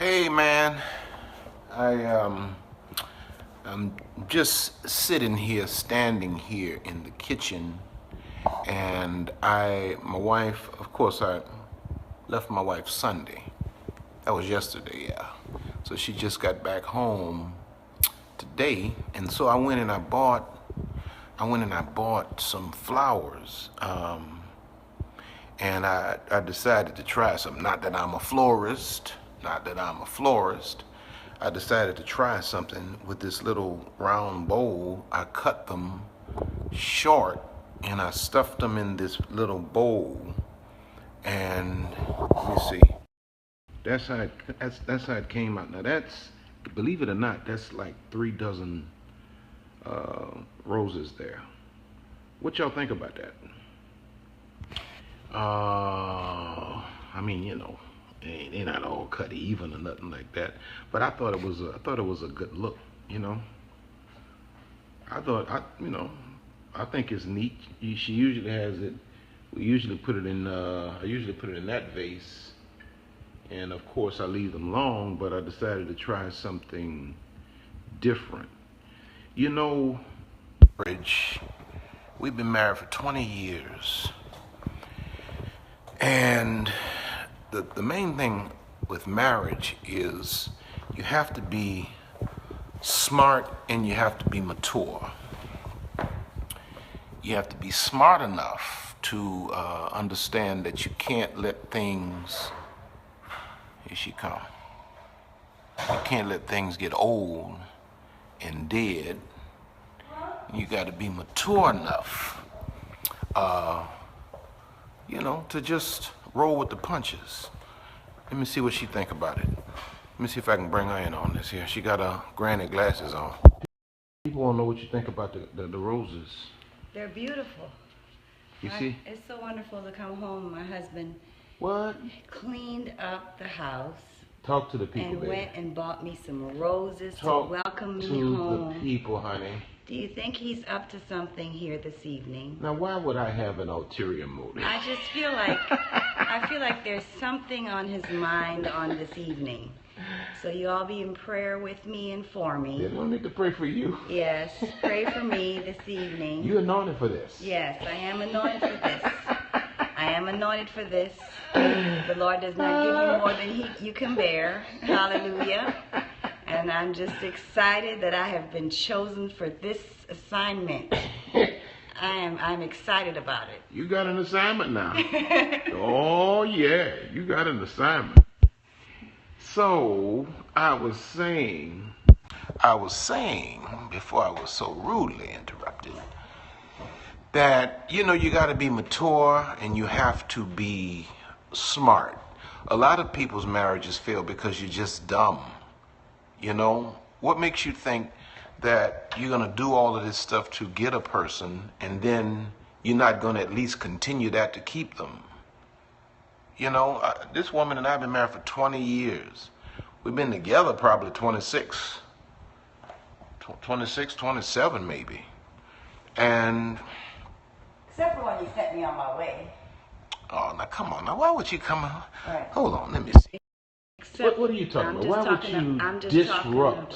Hey man, I'm just sitting here, standing here in the kitchen, and my wife, of course, I left my wife Sunday. That was yesterday, yeah. So she just got back home today, and so I went and I bought some flowers. And I decided to try some. Not that I'm a florist. I decided to try something with this little round bowl. I cut them short and I stuffed them in this little bowl. And let me see. That's how it came out. Now that's, believe it or not, that's like 3 dozen roses there. What y'all think about that? I mean, they're not all cut even or nothing like that. But I thought it was a good look, I think it's neat. She usually has it. We usually put it in. I usually put it in that vase, and of course I leave them long. But I decided to try something different. Marriage. We've been married for 20 years. And the main thing with marriage is you have to be smart and you have to be mature. You have to be smart enough to understand that you can't let things, here she come, you can't let things get old and dead. You got to be mature enough to just roll with the punches. Let me see what she think about it. Let me see if I can bring her in on this here. She got her granny glasses on. People want to know what you think about the roses. They're beautiful. You see? It's so wonderful to come home. My husband cleaned up the house. Talk to the people, and baby. Went and bought me some roses to welcome me home. Talk to the people, honey. Do you think he's up to something here this evening? Now, why would I have an ulterior motive? I just feel like there's something on his mind on this evening. So you all be in prayer with me and for me. There's no need to pray for you. Yes, pray for me this evening. You anointed for this. Yes, I am anointed for this. I am anointed for this. The Lord does not give you more than you can bear. Hallelujah. And I'm just excited that I have been chosen for this assignment. I'm excited about it. You got an assignment now. Oh yeah, you got an assignment. So I was saying before I was so rudely interrupted that you got to be mature and you have to be smart. A lot of people's marriages fail because you're just dumb. What makes you think that you're going to do all of this stuff to get a person and then you're not going to at least continue that to keep them? This woman and I have been married for 20 years. We've been together probably 26, 27 maybe. And except for when you sent me on my way. Oh, now come on. Now, why would you come on? Right. Hold on, let me see. What are you talking about? Why would you disrupt?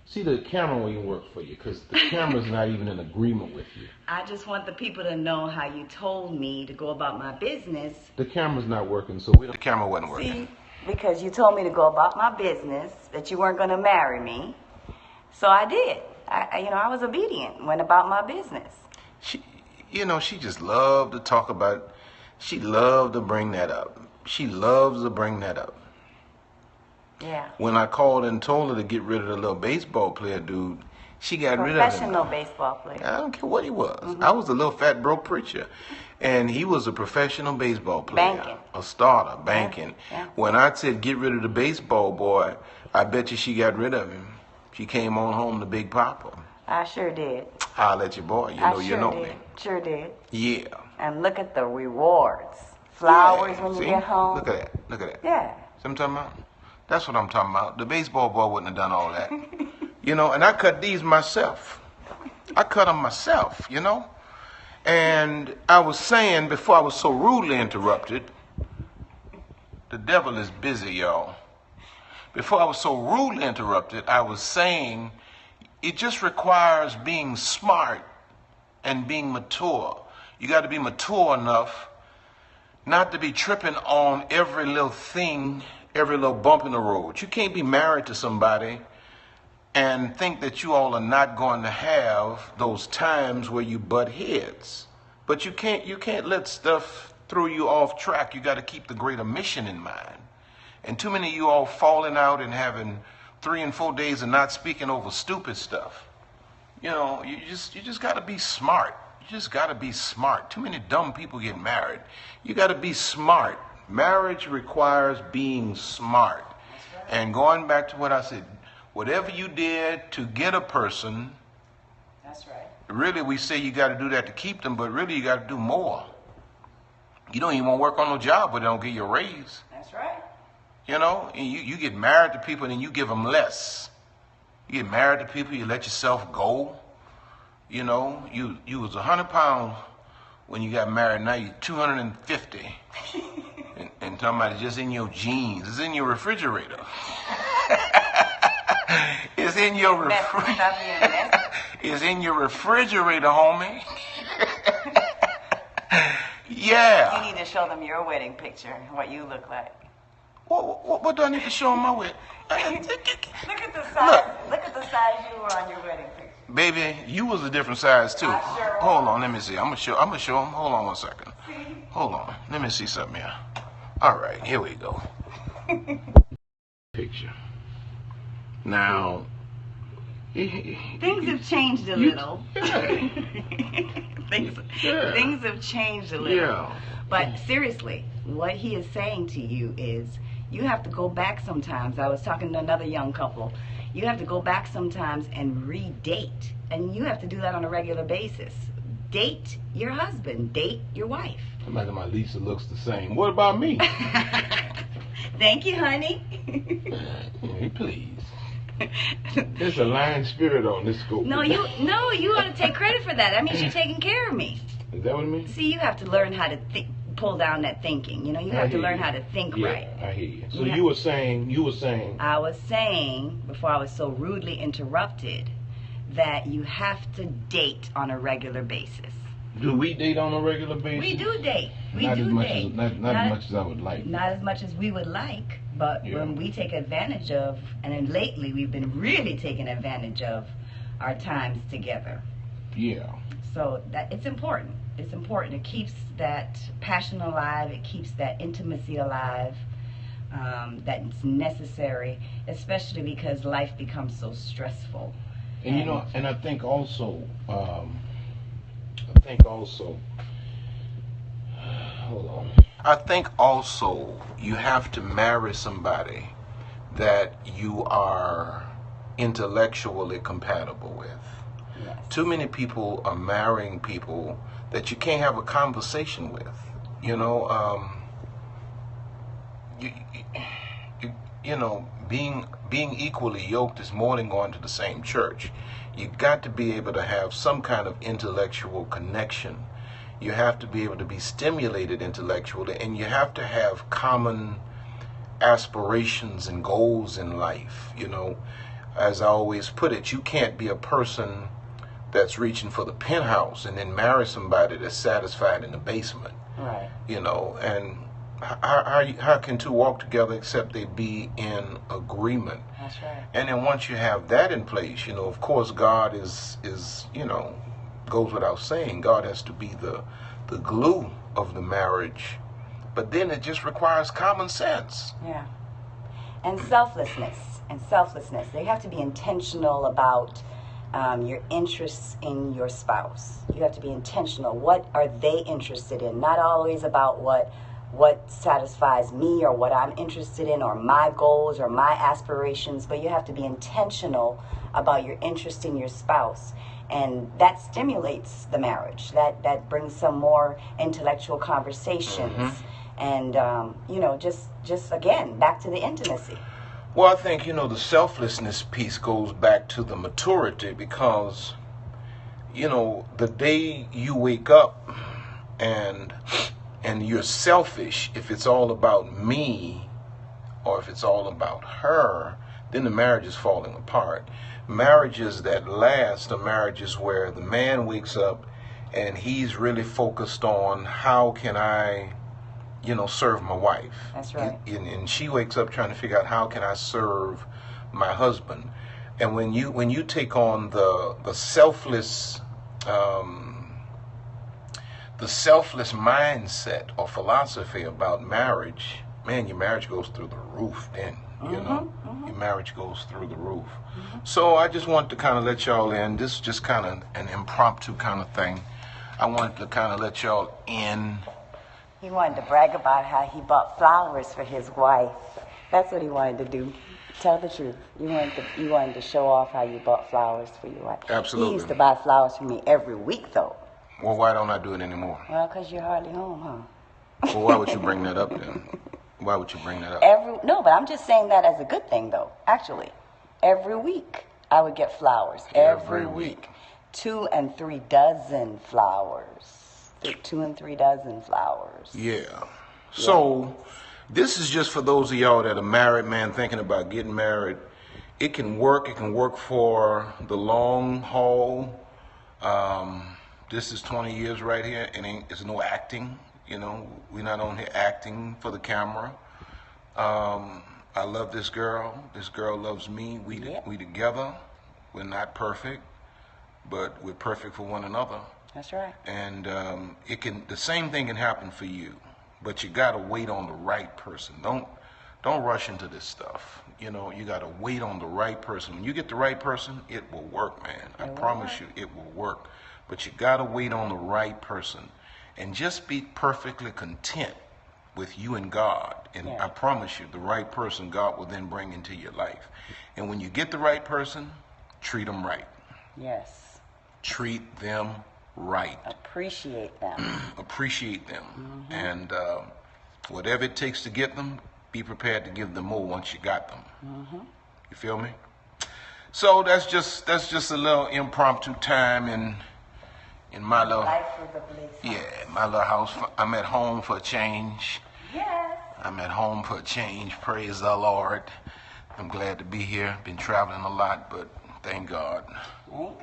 See the camera won't even work for you because the camera's not even in agreement with you. I just want the people to know how you told me to go about my business. The camera's not working, so the camera wasn't working. See, because you told me to go about my business, that you weren't going to marry me. So I did. I was obedient, went about my business. She just loved to talk about, she loved to bring that up. She loves to bring that up. Yeah. When I called and told her to get rid of the little baseball player dude, she got rid of him. Professional baseball player. I don't care what he was. I was a little fat broke preacher, and he was a professional baseball player. Banking. A starter, banking. Yeah. When I said get rid of the baseball boy, I bet you she got rid of him. She came on home to Big Papa. I sure did. I'll let you boy. You know me. Sure did. Yeah. And look at the rewards. Flowers when you get home. Look at that. Yeah. See what I'm talking about? That's what I'm talking about. The baseball boy wouldn't have done all that. And I cut these myself. I cut them myself, And I was saying before I was so rudely interrupted, the devil is busy, y'all. before I was so rudely interrupted, I was saying it just requires being smart and being mature. You got to be mature enough not to be tripping on every little thing, every little bump in the road. You can't be married to somebody and think that you all are not going to have those times where you butt heads. But you can't let stuff throw you off track. You got to keep the greater mission in mind. And too many of you all falling out and having 3 and 4 days of not speaking over stupid stuff. You know, you just got to be smart. You just got to be smart. Too many dumb people get married. You got to be smart. Marriage requires being smart. And going back to what I said, whatever you did to get a person, That's right. really we say you got to do that to keep them, but really you got to do more. You don't even want to work on no job, but they don't give you a raise. That's right. You know, and you get married to people and you give them less. You get married to people, you let yourself go. You know, you was 100 pounds when you got married, now you're 250. and talking about it just in your jeans. It's in your refrigerator. It's in your refrigerator. It's in your refrigerator, homie. Yeah. You need to show them your wedding picture, what you look like. What do I need to show them my wedding? Look at the size. Look at the size you were on your wedding picture. Baby, you was a different size too. Sure Hold on, let me see. I'm gonna show them. Hold on one second. Hold on. Let me see something here. All right, here we go. Picture. Now, Things have changed a little. Yeah. Things have changed a little. Yeah. But seriously, what he is saying to you is you have to go back sometimes. I was talking to another young couple. You have to go back sometimes and redate. And you have to do that on a regular basis. Date your husband. Date your wife. I'm like my Lisa looks the same. What about me? Thank you, honey. Hey, please. There's a lying spirit on this scope. No, you ought to take credit for that. That means you're taking care of me. Is that what it means? See, you have to learn how to pull down that thinking. You know, you have to learn how to think right. I hear you. So Yeah. you were saying. I was saying, before I was so rudely interrupted, that you have to date on a regular basis. Do we date on a regular basis? We do date. Not as much as I would like. Not as much as we would like, but when we take advantage of, and then lately we've been really taking advantage of our times together. Yeah. So that it's important. It's important. It keeps that passion alive. It keeps that intimacy alive. That's necessary, especially because life becomes so stressful. And you know, and I think also, hold on. I think also you have to marry somebody that you are intellectually compatible with. Yes. Too many people are marrying people that you can't have a conversation with. You know, you know, being equally yoked is more than going to the same church. You got to be able to have some kind of intellectual connection. You have to be able to be stimulated intellectually, and you have to have common aspirations and goals in life. You know, as I always put it, you can't be a person that's reaching for the penthouse and then marry somebody that's satisfied in the basement. Right. You know, and how can two walk together except they be in agreement? That's right. And then once you have that in place, you know, of course, God is you know, goes without saying, God has to be the glue of the marriage. But then it just requires common sense. Yeah. And selflessness. They have to be intentional about your interests in your spouse. You have to be intentional. What are they interested in? Not always about what satisfies me or what I'm interested in or my goals or my aspirations, but you have to be intentional about your interest in your spouse. And that stimulates the marriage. That brings some more intellectual conversations. And, you know, just again, back to the intimacy. Well, I think, you know, the selflessness piece goes back to the maturity because, you know, the day you wake up and you're selfish, if it's all about me, or if it's all about her, then the marriage is falling apart. Marriages that last are marriages where the man wakes up and he's really focused on how can I, serve my wife. That's right. And she wakes up trying to figure out how can I serve my husband. And when you take on the selfless mindset or philosophy about marriage, man, your marriage goes through the roof then. Your marriage goes through the roof. So I just want to kind of let y'all in. This is just kind of an impromptu kind of thing. I wanted to kind of let y'all in. He wanted to brag about how he bought flowers for his wife. That's what he wanted to do. Tell the truth. You wanted to show off how you bought flowers for your wife. Absolutely. He used to buy flowers for me every week, though. Well, why don't I do it anymore? Well, because you're hardly home, huh? Well, why would you bring that up then? Why would you bring that up? No, but I'm just saying that as a good thing, though, actually. Every week, I would get flowers. Every week. 2 and 3 dozen flowers. 2 and 3 dozen flowers. Yeah. So, this is just for those of y'all that are married, man, thinking about getting married. It can work. It can work for the long haul. This is 20 years right here, and it's no acting. We're not on here acting for the camera. I love this girl. This girl loves me. We together. We're not perfect, but we're perfect for one another. That's right. And the same thing can happen for you, but you gotta wait on the right person. Don't rush into this stuff. You gotta wait on the right person. When you get the right person, it will work, man. I promise you, it will work. But you gotta wait on the right person, and just be perfectly content with you and God. And I promise you, the right person God will then bring into your life. And when you get the right person, treat them right. Yes. Treat them right. Appreciate them. Appreciate them. And whatever it takes to get them, be prepared to give them more once you got them. You feel me? So that's just a little impromptu time in my little my little house. I'm at home for a change. Yes. I'm at home for a change. Praise the Lord. I'm glad to be here. Been traveling a lot, but thank God. Thank God.